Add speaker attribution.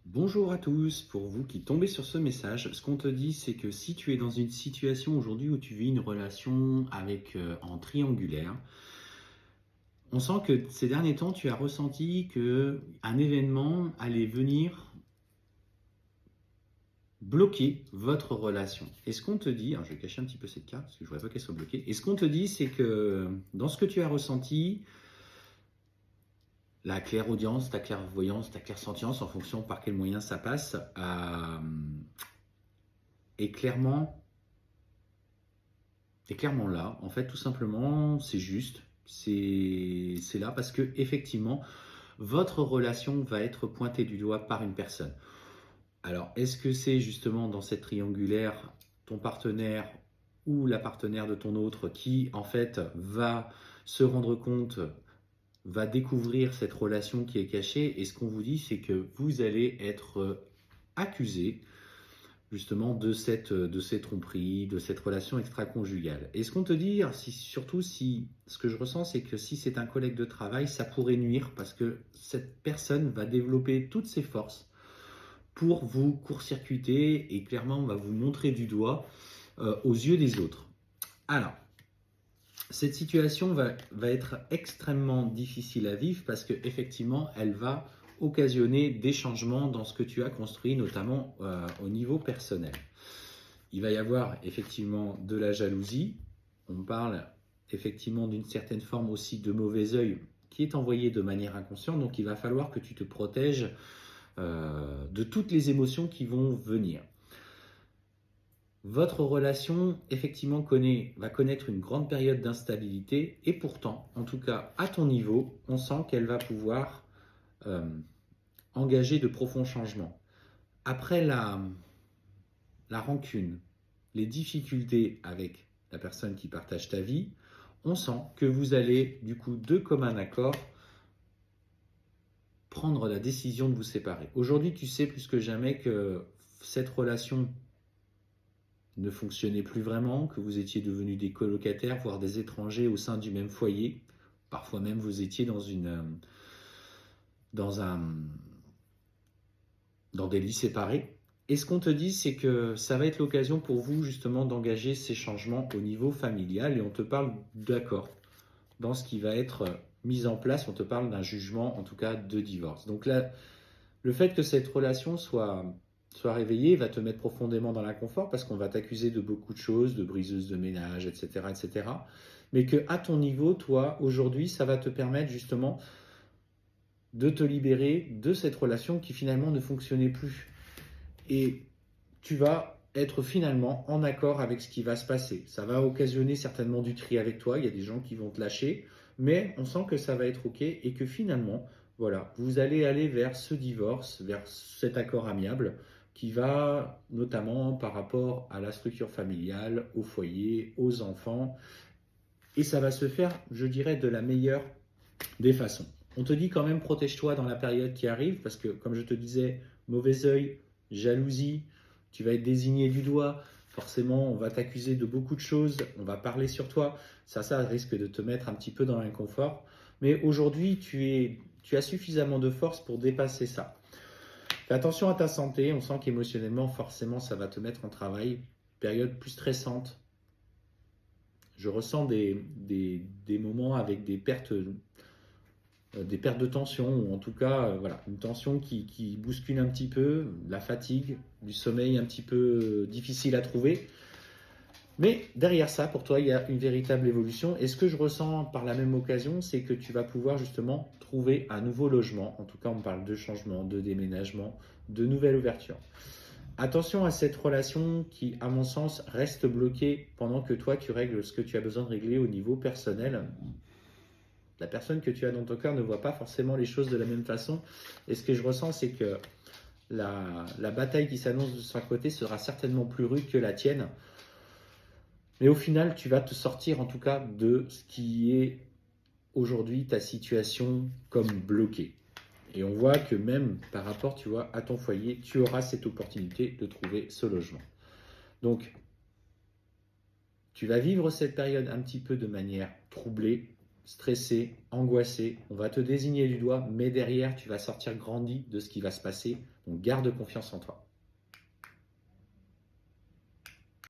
Speaker 1: Bonjour à tous, pour vous qui tombez sur ce message, ce qu'on te dit c'est que si tu es dans une situation aujourd'hui où tu vis une relation en triangulaire, on sent que ces derniers temps tu as ressenti que un événement allait venir bloquer votre relation. Et ce qu'on te dit, alors je vais cacher un petit peu cette carte parce que je ne voudrais pas qu'elle soit bloquée, et ce qu'on te dit c'est que dans ce que tu as ressenti, la clairaudience, ta clairvoyance, ta clairsentience, en fonction par quel moyen ça passe, est clairement est clairement là. En fait, tout simplement, c'est juste. C'est là parce que effectivement, votre relation va être pointée du doigt par une personne. Alors, est-ce que c'est justement dans cette triangulaire ton partenaire ou la partenaire de ton autre qui, en fait, va se rendre compte, va découvrir cette relation qui est cachée? Et ce qu'on vous dit, c'est que vous allez être accusé justement de ces tromperies, de cette relation extra-conjugale. Et ce qu'on te dit, surtout si ce que je ressens, c'est que si c'est un collègue de travail, ça pourrait nuire parce que cette personne va développer toutes ses forces pour vous court-circuiter et clairement va vous montrer du doigt aux yeux des autres. Alors, cette situation va être extrêmement difficile à vivre parce qu'effectivement, elle va occasionner des changements dans ce que tu as construit, notamment au niveau personnel. Il va y avoir effectivement de la jalousie. On parle effectivement d'une certaine forme aussi de mauvais œil qui est envoyé de manière inconsciente. Donc il va falloir que tu te protèges de toutes les émotions qui vont venir. Votre relation, effectivement, va connaître une grande période d'instabilité et pourtant, en tout cas à ton niveau, on sent qu'elle va pouvoir euh, engager de profonds changements. Après la rancune, les difficultés avec la personne qui partage ta vie, on sent que vous allez, du coup, de commun accord, prendre la décision de vous séparer. Aujourd'hui, tu sais plus que jamais que cette relation ne fonctionnait plus vraiment, que vous étiez devenus des colocataires, voire des étrangers au sein du même foyer. Parfois même, vous étiez dans des lits séparés. Et ce qu'on te dit, c'est que ça va être l'occasion pour vous justement d'engager ces changements au niveau familial et on te parle d'accord dans ce qui va être mis en place, on te parle d'un jugement, en tout cas de divorce. Donc là, le fait que cette relation soit réveillée va te mettre profondément dans l'inconfort parce qu'on va t'accuser de beaucoup de choses, de briseuse de ménage, etc., etc. Mais que à ton niveau, toi, aujourd'hui, ça va te permettre justement de te libérer de cette relation qui finalement ne fonctionnait plus. Et tu vas être finalement en accord avec ce qui va se passer. Ça va occasionner certainement du tri avec toi, il y a des gens qui vont te lâcher, mais on sent que ça va être ok et que finalement, voilà, vous allez aller vers ce divorce, vers cet accord amiable qui va notamment par rapport à la structure familiale, au foyer, aux enfants, et ça va se faire, je dirais, de la meilleure des façons. On te dit quand même protège-toi dans la période qui arrive parce que, comme je te disais, mauvais œil, jalousie, tu vas être désigné du doigt, forcément on va t'accuser de beaucoup de choses, on va parler sur toi, ça risque de te mettre un petit peu dans l'inconfort. Mais aujourd'hui, tu as suffisamment de force pour dépasser ça. Fais attention à ta santé, on sent qu'émotionnellement, forcément, ça va te mettre en travail. Période plus stressante. Je ressens des moments avec des pertes de tension, ou en tout cas voilà, une tension qui bouscule un petit peu, la fatigue, du sommeil un petit peu difficile à trouver. Mais derrière ça, pour toi, il y a une véritable évolution. Et ce que je ressens par la même occasion, c'est que tu vas pouvoir justement trouver un nouveau logement. En tout cas, on parle de changement, de déménagement, de nouvelle ouverture. Attention à cette relation qui, à mon sens, reste bloquée pendant que toi, tu règles ce que tu as besoin de régler au niveau personnel. La personne que tu as dans ton cœur ne voit pas forcément les choses de la même façon. Et ce que je ressens, c'est que la bataille qui s'annonce de son côté sera certainement plus rude que la tienne. Mais au final, tu vas te sortir en tout cas de ce qui est aujourd'hui ta situation comme bloquée. Et on voit que même par rapport, tu vois, à ton foyer, tu auras cette opportunité de trouver ce logement. Donc, tu vas vivre cette période un petit peu de manière troublée, stressé, angoissé, on va te désigner du doigt, mais derrière, tu vas sortir grandi de ce qui va se passer. Donc garde confiance en toi.